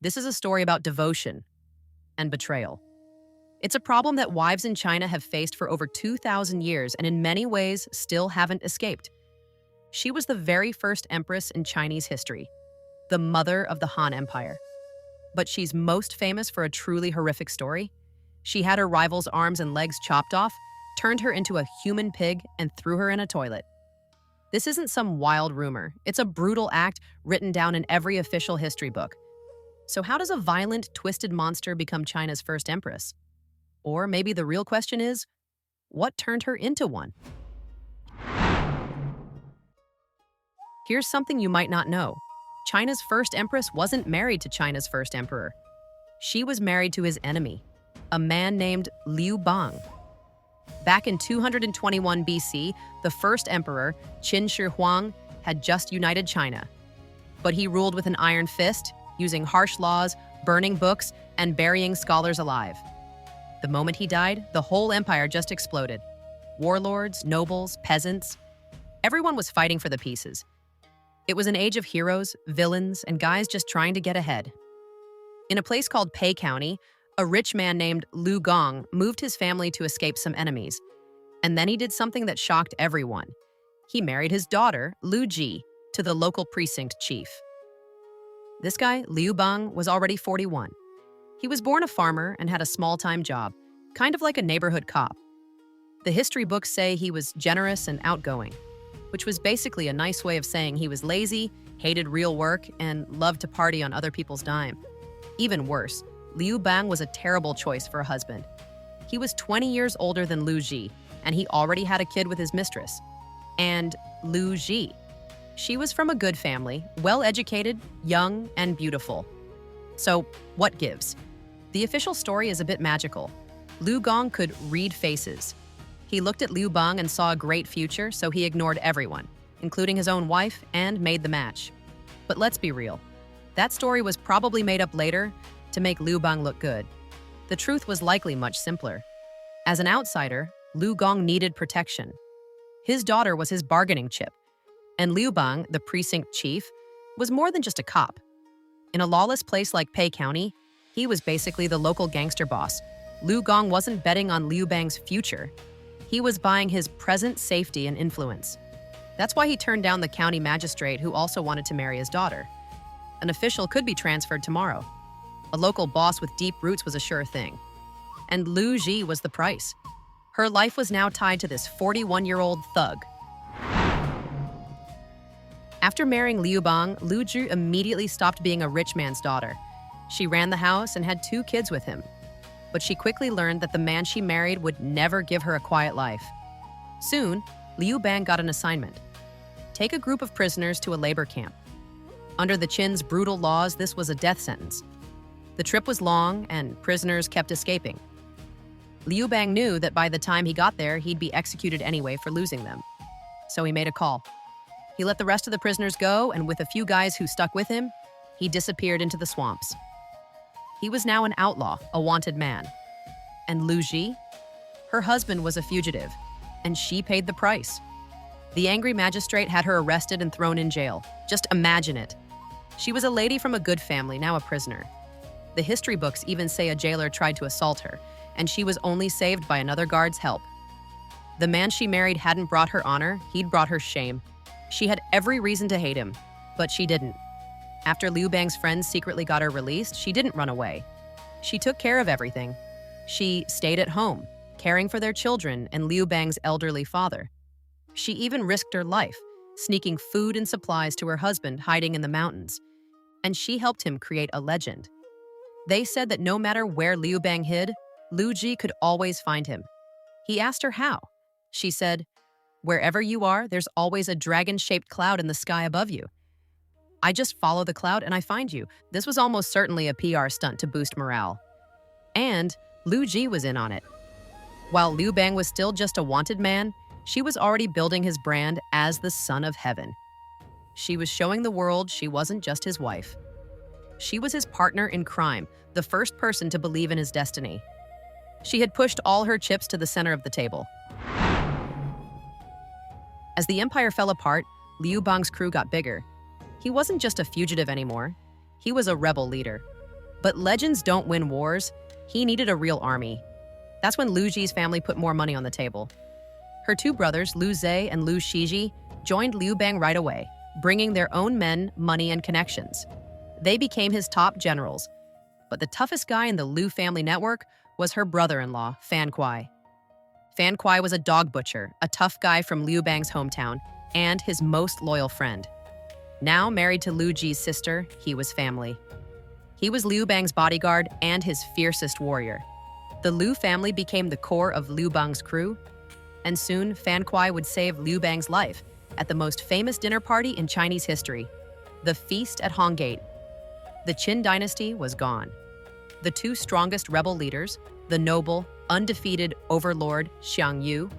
This is a story about devotion and betrayal. It's a problem that wives in China have faced for over 2,000 years and in many ways still haven't escaped. She was the very first empress in Chinese history, the mother of the Han Empire. But she's most famous for a truly horrific story. She had her rival's arms and legs chopped off, turned her into a human pig, and threw her in a toilet. This isn't some wild rumor. It's a brutal act written down in every official history book. So how does a violent, twisted monster become China's first empress? Or maybe the real question is, what turned her into one? Here's something you might not know. China's first empress wasn't married to China's first emperor. She was married to his enemy, a man named Liu Bang. Back in 221 BC, the first emperor, Qin Shi Huang, had just united China. But he ruled with an iron fist, using harsh laws, burning books, and burying scholars alive. The moment he died, the whole empire just exploded. Warlords, nobles, peasants, everyone was fighting for the pieces. It was an age of heroes, villains, and guys just trying to get ahead. In a place called Pei County, a rich man named Liu Gong moved his family to escape some enemies. And then he did something that shocked everyone. He married his daughter, Liu Ji, to the local precinct chief. This guy, Liu Bang, was already 41. He was born a farmer and had a small-time job, kind of like a neighborhood cop. The history books say he was generous and outgoing, which was basically a nice way of saying he was lazy, hated real work, and loved to party on other people's dime. Even worse, Liu Bang was a terrible choice for a husband. He was 20 years older than Liu Ji, and he already had a kid with his mistress. And Liu Ji. She was from a good family, well-educated, young, and beautiful. So, what gives? The official story is a bit magical. Liu Gong could read faces. He looked at Liu Bang and saw a great future, so he ignored everyone, including his own wife, and made the match. But let's be real. That story was probably made up later to make Liu Bang look good. The truth was likely much simpler. As an outsider, Liu Gong needed protection. His daughter was his bargaining chip, and Liu Bang, the precinct chief, was more than just a cop. In a lawless place like Pei County, he was basically the local gangster boss. Liu Gong wasn't betting on Liu Bang's future. He was buying his present safety and influence. That's why he turned down the county magistrate who also wanted to marry his daughter. An official could be transferred tomorrow. A local boss with deep roots was a sure thing. And Liu Ji was the price. Her life was now tied to this 41-year-old thug. After marrying Liu Bang, Liu Ji immediately stopped being a rich man's daughter. She ran the house and had 2 kids with him. But she quickly learned that the man she married would never give her a quiet life. Soon, Liu Bang got an assignment. Take a group of prisoners to a labor camp. Under the Qin's brutal laws, this was a death sentence. The trip was long, and prisoners kept escaping. Liu Bang knew that by the time he got there, he'd be executed anyway for losing them. So he made a call. He let the rest of the prisoners go, and with a few guys who stuck with him, he disappeared into the swamps. He was now an outlaw, a wanted man. And Liu Ji? Her husband was a fugitive, and she paid the price. The angry magistrate had her arrested and thrown in jail. Just imagine it. She was a lady from a good family, now a prisoner. The history books even say a jailer tried to assault her, and she was only saved by another guard's help. The man she married hadn't brought her honor, he'd brought her shame. She had every reason to hate him, but she didn't. After Liu Bang's friends secretly got her released, she didn't run away. She took care of everything. She stayed at home, caring for their children and Liu Bang's elderly father. She even risked her life, sneaking food and supplies to her husband hiding in the mountains. And she helped him create a legend. They said that no matter where Liu Bang hid, Liu Ji could always find him. He asked her how. She said, "Wherever you are, there's always a dragon-shaped cloud in the sky above you. I just follow the cloud and I find you." This was almost certainly a PR stunt to boost morale. And Liu Ji was in on it. While Liu Bang was still just a wanted man, she was already building his brand as the son of heaven. She was showing the world she wasn't just his wife. She was his partner in crime, the first person to believe in his destiny. She had pushed all her chips to the center of the table. As the empire fell apart, Liu Bang's crew got bigger. He wasn't just a fugitive anymore. He was a rebel leader. But legends don't win wars. He needed a real army. That's when Lu Ji's family put more money on the table. Her two brothers, Lu Zhe and Lu Shiji, joined Liu Bang right away, bringing their own men, money, and connections. They became his top generals. But the toughest guy in the Liu family network was her brother-in-law, Fan Kuai. Fan Kuai was a dog butcher, a tough guy from Liu Bang's hometown, and his most loyal friend. Now married to Lu Ji's sister, he was family. He was Liu Bang's bodyguard and his fiercest warrior. The Liu family became the core of Liu Bang's crew, and soon Fan Kuai would save Liu Bang's life at the most famous dinner party in Chinese history, the Feast at Han Gate. The Qin dynasty was gone. The two strongest rebel leaders, the noble, undefeated overlord Xiang Yu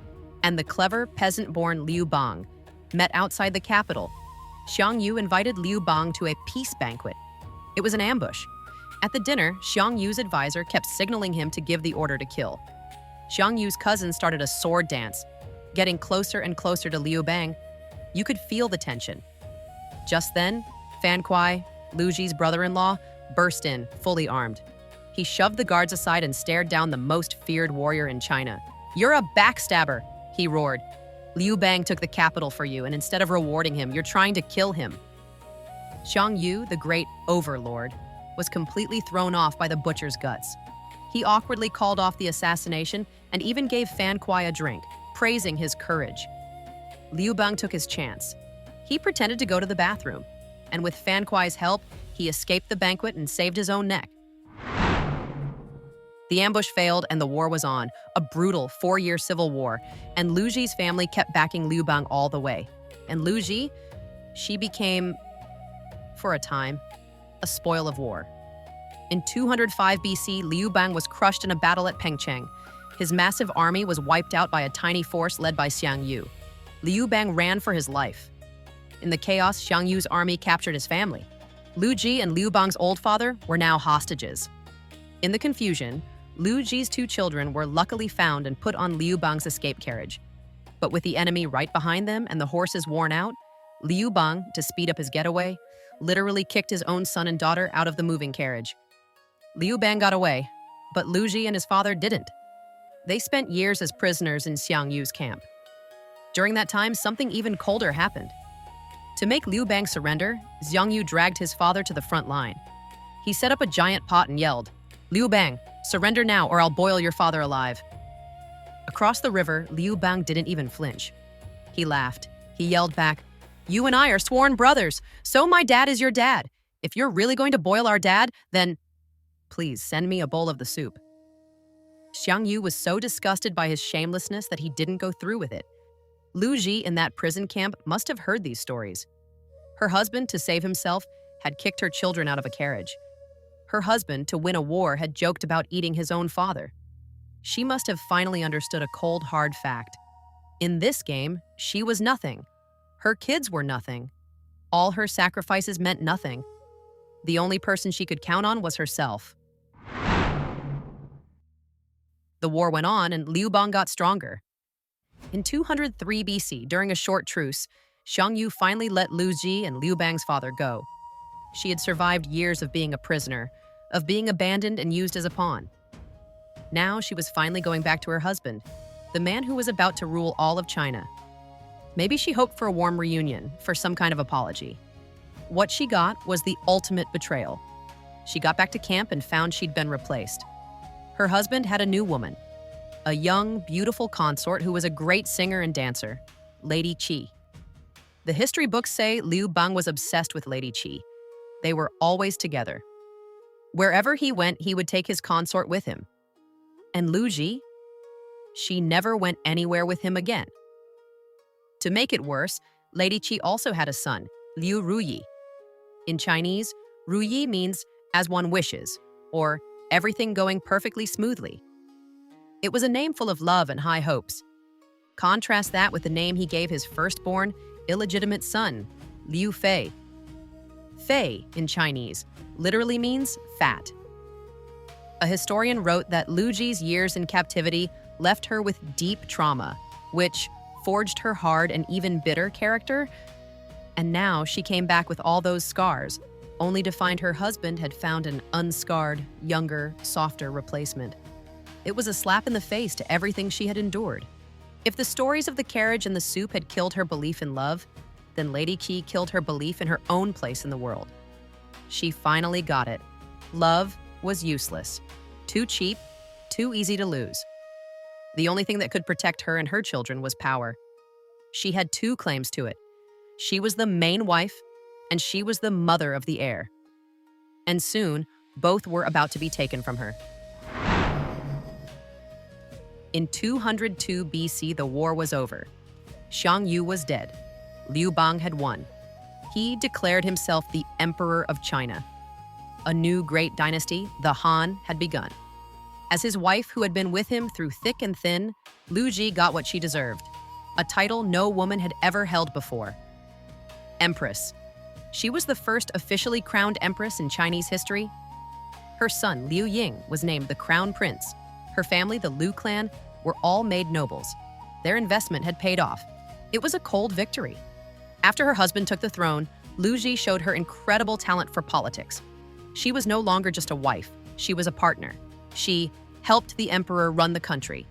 and the clever peasant-born Liu Bang, met outside the capital. Xiang Yu invited Liu Bang to a peace banquet. It was an ambush. At the dinner, Xiang Yu's advisor kept signaling him to give the order to kill. Xiang Yu's cousin started a sword dance, getting closer and closer to Liu Bang. You could feel the tension. Just then, Fan Kuai, Lu Ji's brother-in-law, burst in, fully armed. He shoved the guards aside and stared down the most feared warrior in China. "You're a backstabber," he roared. "Liu Bang took the capital for you, and instead of rewarding him, you're trying to kill him." Xiang Yu, the great overlord, was completely thrown off by the butcher's guts. He awkwardly called off the assassination and even gave Fan Kuai a drink, praising his courage. Liu Bang took his chance. He pretended to go to the bathroom, and with Fan Kuai's help, he escaped the banquet and saved his own neck. The ambush failed and the war was on, a brutal 4-year civil war, and Lu Ji's family kept backing Liu Bang all the way. And Lu Ji, she became, for a time, a spoil of war. In 205 BC, Liu Bang was crushed in a battle at Pengcheng. His massive army was wiped out by a tiny force led by Xiang Yu. Liu Bang ran for his life. In the chaos, Xiang Yu's army captured his family. Lu Ji and Liu Bang's old father were now hostages. In the confusion, Lu Ji's two children were luckily found and put on Liu Bang's escape carriage. But with the enemy right behind them and the horses worn out, Liu Bang, to speed up his getaway, literally kicked his own son and daughter out of the moving carriage. Liu Bang got away, but Lu Ji and his father didn't. They spent years as prisoners in Xiang Yu's camp. During that time, something even colder happened. To make Liu Bang surrender, Xiang Yu dragged his father to the front line. He set up a giant pot and yelled, "Liu Bang, surrender now or I'll boil your father alive." Across the river, Liu Bang didn't even flinch. He laughed. He yelled back, "You and I are sworn brothers, so my dad is your dad. If you're really going to boil our dad, then please send me a bowl of the soup." Xiang Yu was so disgusted by his shamelessness that he didn't go through with it. Lu Ji in that prison camp must have heard these stories. Her husband, to save himself, had kicked her children out of a carriage. Her husband, to win a war, had joked about eating his own father. She must have finally understood a cold, hard fact. In this game, she was nothing. Her kids were nothing. All her sacrifices meant nothing. The only person she could count on was herself. The war went on, and Liu Bang got stronger. In 203 BC, during a short truce, Xiang Yu finally let Lu Ji and Liu Bang's father go. She had survived years of being a prisoner, of being abandoned and used as a pawn. Now she was finally going back to her husband, the man who was about to rule all of China. Maybe she hoped for a warm reunion, for some kind of apology. What she got was the ultimate betrayal. She got back to camp and found she'd been replaced. Her husband had a new woman, a young, beautiful consort who was a great singer and dancer, Lady Qi. The history books say Liu Bang was obsessed with Lady Qi. They were always together. Wherever he went, he would take his consort with him. And Lu Ji? She never went anywhere with him again. To make it worse, Lady Qi also had a son, Liu Ruyi. In Chinese, Ruyi means as one wishes, or everything going perfectly smoothly. It was a name full of love and high hopes. Contrast that with the name he gave his firstborn, illegitimate son, Liu Fei. Fei, in Chinese, literally means fat. A historian wrote that Lu Ji's years in captivity left her with deep trauma, which forged her hard and even bitter character. And now she came back with all those scars, only to find her husband had found an unscarred, younger, softer replacement. It was a slap in the face to everything she had endured. If the stories of the carriage and the soup had killed her belief in love, then Lady Qi killed her belief in her own place in the world. She finally got it. Love was useless. Too cheap, too easy to lose. The only thing that could protect her and her children was power. She had two claims to it. She was the main wife, and she was the mother of the heir. And soon, both were about to be taken from her. In 202 BC, the war was over. Xiang Yu was dead. Liu Bang had won. He declared himself the Emperor of China. A new great dynasty, the Han, had begun. As his wife, who had been with him through thick and thin, Lu Ji got what she deserved, a title no woman had ever held before. Empress. She was the first officially crowned empress in Chinese history. Her son, Liu Ying, was named the Crown Prince. Her family, the Liu clan, were all made nobles. Their investment had paid off. It was a cold victory. After her husband took the throne, Lu Ji showed her incredible talent for politics. She was no longer just a wife, she was a partner. She helped the emperor run the country.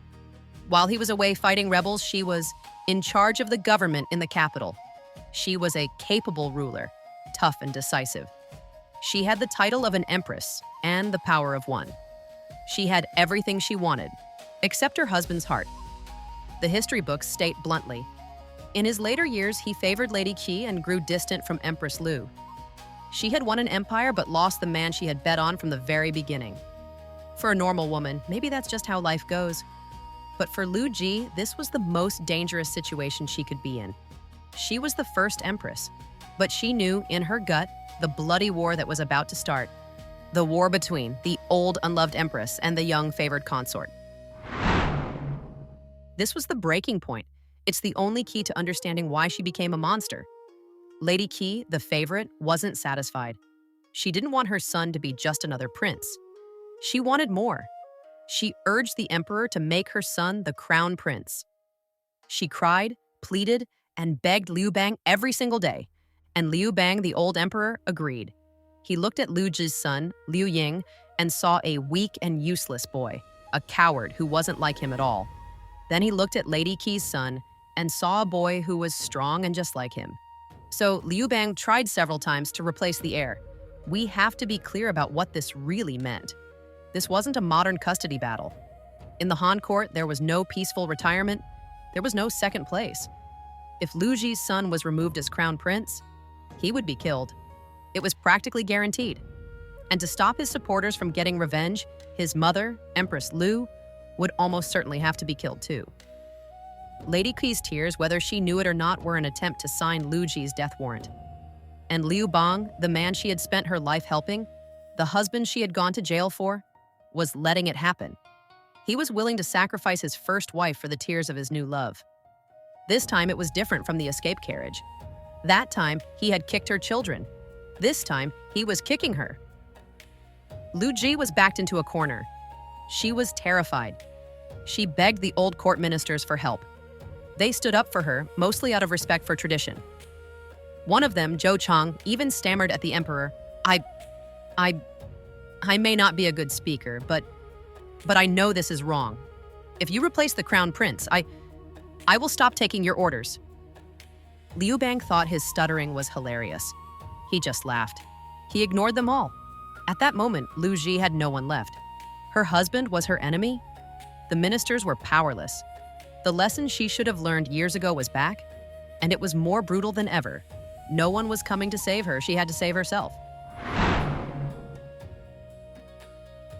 While he was away fighting rebels, she was in charge of the government in the capital. She was a capable ruler, tough and decisive. She had the title of an empress and the power of one. She had everything she wanted, except her husband's heart. The history books state bluntly, in his later years, he favored Lady Qi and grew distant from Empress Lu. She had won an empire but lost the man she had bet on from the very beginning. For a normal woman, maybe that's just how life goes. But for Lu Ji, this was the most dangerous situation she could be in. She was the first empress, but she knew in her gut the bloody war that was about to start. The war between the old unloved empress and the young favored consort. This was the breaking point. It's the only key to understanding why she became a monster. Lady Qi, the favorite, wasn't satisfied. She didn't want her son to be just another prince. She wanted more. She urged the emperor to make her son the crown prince. She cried, pleaded, and begged Liu Bang every single day. And Liu Bang, the old emperor, agreed. He looked at Lu Ji's son, Liu Ying, and saw a weak and useless boy, a coward who wasn't like him at all. Then he looked at Lady Qi's son and saw a boy who was strong and just like him. So Liu Bang tried several times to replace the heir. We have to be clear about what this really meant. This wasn't a modern custody battle. In the Han court, there was no peaceful retirement. There was no second place. If Lu Ji's son was removed as crown prince, he would be killed. It was practically guaranteed. And to stop his supporters from getting revenge, his mother, Empress Lu, would almost certainly have to be killed too. Lady Qi's tears, whether she knew it or not, were an attempt to sign Lu Ji's death warrant. And Liu Bang, the man she had spent her life helping, the husband she had gone to jail for, was letting it happen. He was willing to sacrifice his first wife for the tears of his new love. This time it was different from the escape carriage. That time he had kicked her children. This time he was kicking her. Lu Ji was backed into a corner. She was terrified. She begged the old court ministers for help. They stood up for her, mostly out of respect for tradition. One of them, Zhou Chang, even stammered at the emperor, I may not be a good speaker, but I know this is wrong. If you replace the crown prince, I will stop taking your orders. Liu Bang thought his stuttering was hilarious. He just laughed. He ignored them all. At that moment, Lu Ji had no one left. Her husband was her enemy. The ministers were powerless. The lesson she should have learned years ago was back, and it was more brutal than ever. No one was coming to save her. She had to save herself.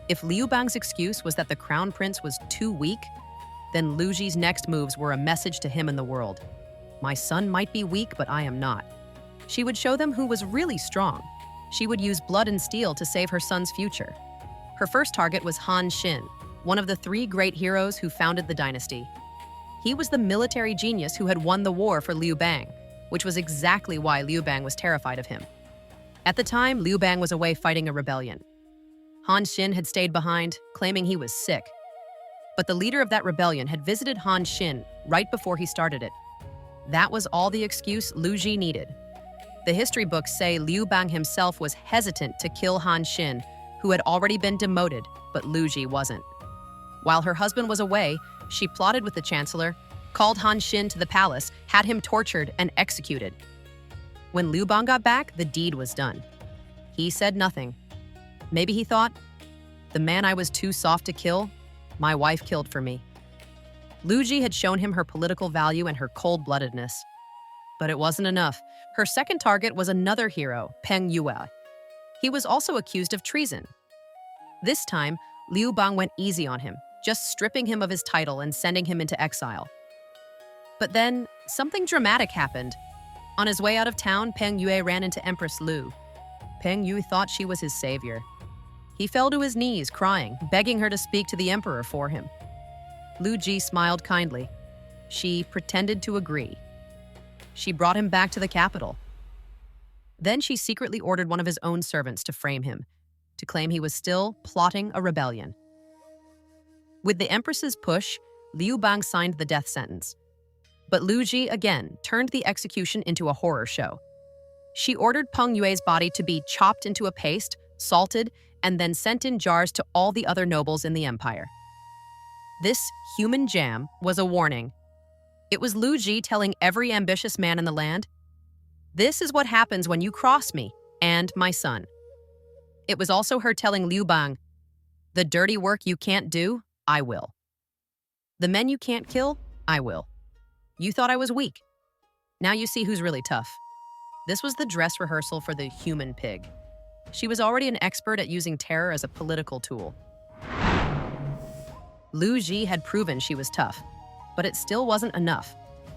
If Liu Bang's excuse was that the crown prince was too weak, then Lu Ji's next moves were a message to him and the world. My son might be weak, but I am not. She would show them who was really strong. She would use blood and steel to save her son's future. Her first target was Han Xin, one of the 3 great heroes who founded the dynasty. He was the military genius who had won the war for Liu Bang, which was exactly why Liu Bang was terrified of him. At the time, Liu Bang was away fighting a rebellion. Han Xin had stayed behind, claiming he was sick. But the leader of that rebellion had visited Han Xin right before he started it. That was all the excuse Lu Ji needed. The history books say Liu Bang himself was hesitant to kill Han Xin, who had already been demoted, but Lu Ji wasn't. While her husband was away, she plotted with the chancellor, called Han Xin to the palace, had him tortured and executed. When Liu Bang got back, the deed was done. He said nothing. Maybe he thought, the man I was too soft to kill, my wife killed for me. Lu Ji had shown him her political value and her cold-bloodedness. But it wasn't enough. Her second target was another hero, Peng Yue. He was also accused of treason. This time, Liu Bang went easy on him, just stripping him of his title and sending him into exile. But then, something dramatic happened. On his way out of town, Peng Yue ran into Empress Lu. Peng Yue thought she was his savior. He fell to his knees, crying, begging her to speak to the emperor for him. Lu Ji smiled kindly. She pretended to agree. She brought him back to the capital. Then she secretly ordered one of his own servants to frame him, to claim he was still plotting a rebellion. With the empress's push, Liu Bang signed the death sentence. But Lu Ji again turned the execution into a horror show. She ordered Peng Yue's body to be chopped into a paste, salted, and then sent in jars to all the other nobles in the empire. This human jam was a warning. It was Lu Ji telling every ambitious man in the land, "This is what happens when you cross me and my son." It was also her telling Liu Bang, "The dirty work you can't do, I will. The men you can't kill, I will. You thought I was weak. Now you see who's really tough." This was the dress rehearsal for the human pig. She was already an expert at using terror as a political tool. Lu Ji had proven she was tough, but it still wasn't enough.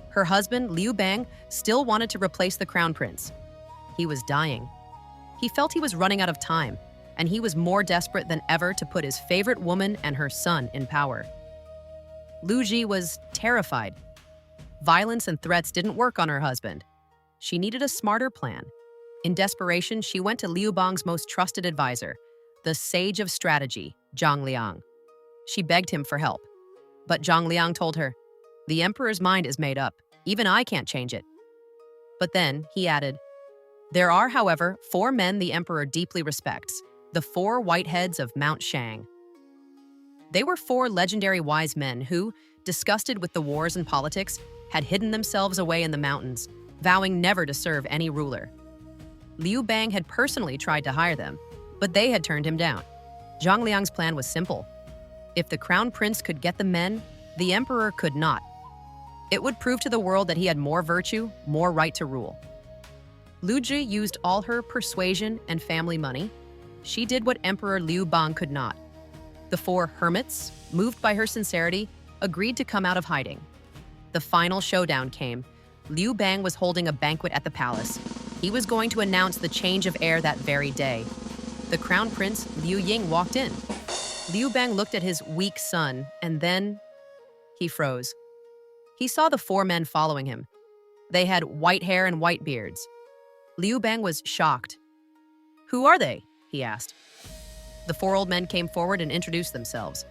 Her husband, Liu Bang, still wanted to replace the crown prince. He was dying. He felt he was running out of time, and he was more desperate than ever to put his favorite woman and her son in power. Lu Ji was terrified. Violence and threats didn't work on her husband. She needed a smarter plan. In desperation, she went to Liu Bang's most trusted advisor, the sage of strategy, Zhang Liang. She begged him for help. But Zhang Liang told her, "The emperor's mind is made up. Even I can't change it." But then, he added, "There are, however, 4 men the emperor deeply respects, the 4 Whiteheads of Mount Shang." They were 4 legendary wise men who, disgusted with the wars and politics, had hidden themselves away in the mountains, vowing never to serve any ruler. Liu Bang had personally tried to hire them, but they had turned him down. Zhang Liang's plan was simple. If the crown prince could get the men, the emperor could not. It would prove to the world that he had more virtue, more right to rule. Lu Ji used all her persuasion and family money. She did what Emperor Liu Bang could not. The 4 hermits, moved by her sincerity, agreed to come out of hiding. The final showdown came. Liu Bang was holding a banquet at the palace. He was going to announce the change of heir that very day. The crown prince, Liu Ying, walked in. Liu Bang looked at his weak son, and then he froze. He saw the 4 men following him. They had white hair and white beards. Liu Bang was shocked. "Who are they?" he asked. The 4 old men came forward and introduced themselves.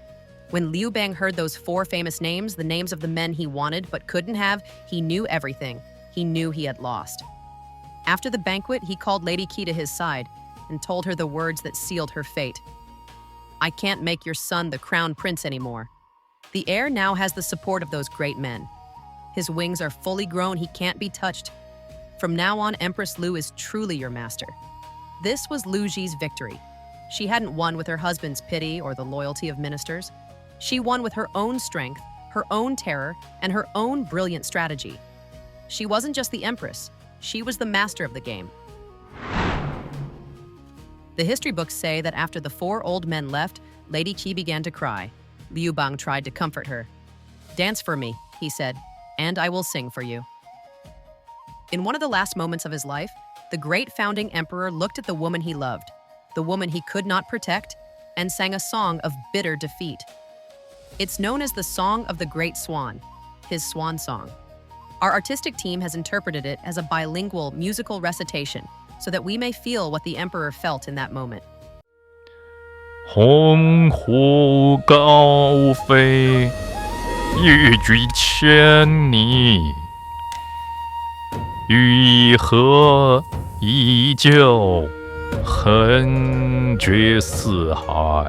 When Liu Bang heard those 4 famous names, the names of the men he wanted but couldn't have, he knew everything. He knew he had lost. After the banquet, he called Lady Qi to his side and told her the words that sealed her fate. "I can't make your son the crown prince anymore. The heir now has the support of those great men. His wings are fully grown, he can't be touched. From now on, Empress Lu is truly your master." This was Lu Ji's victory. She hadn't won with her husband's pity or the loyalty of ministers. She won with her own strength, her own terror, and her own brilliant strategy. She wasn't just the empress, she was the master of the game. The history books say that after the 4 old men left, Lady Qi began to cry. Liu Bang tried to comfort her. "Dance for me," he said, "and I will sing for you." In one of the last moments of his life, the great founding emperor looked at the woman he loved, the woman he could not protect, and sang a song of bitter defeat. It's known as the Song of the Great Swan, his swan song. Our artistic team has interpreted it as a bilingual musical recitation so that we may feel what the emperor felt in that moment. 鸿鹄高飞，欲举千里，予以何依旧横绝四海，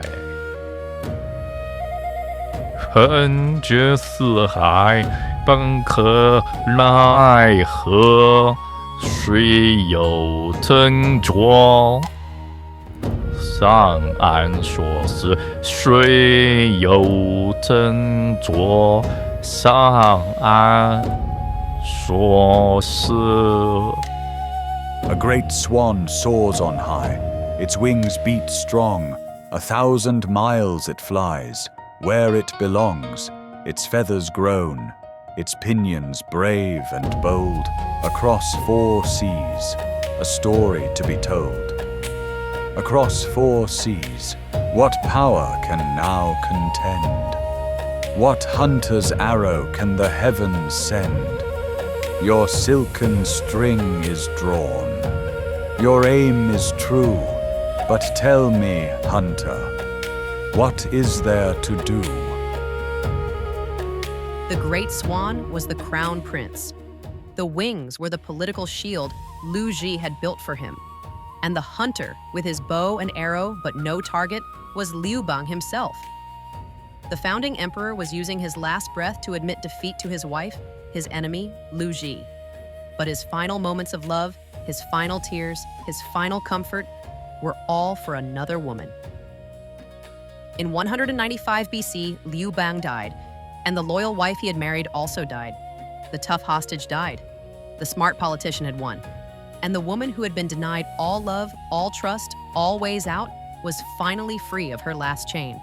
横绝四海，本可奈何？水有沉着。上岸说是水有沉着，上岸说是。A great swan soars on high, its wings beat strong, 1,000 miles it flies, where it belongs, its feathers grown, its pinions brave and bold, across 4 seas, a story to be told. Across 4 seas, what power can now contend? What hunter's arrow can the heavens send? Your silken string is drawn. Your aim is true, but tell me, hunter, what is there to do? The great swan was the crown prince. The wings were the political shield Liu Ji had built for him. And the hunter, with his bow and arrow but no target, was Liu Bang himself. The founding emperor was using his last breath to admit defeat to his wife, his enemy, Liu Ji. But his final moments of love, his final tears, his final comfort, were all for another woman. In 195 BC, Liu Bang died, and the loyal wife he had married also died. The tough hostage died. The smart politician had won. And the woman who had been denied all love, all trust, all ways out, was finally free of her last chain.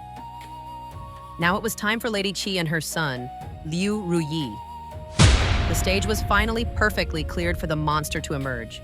Now it was time for Lady Qi and her son, Liu Ruyi. The stage was finally perfectly cleared for the monster to emerge.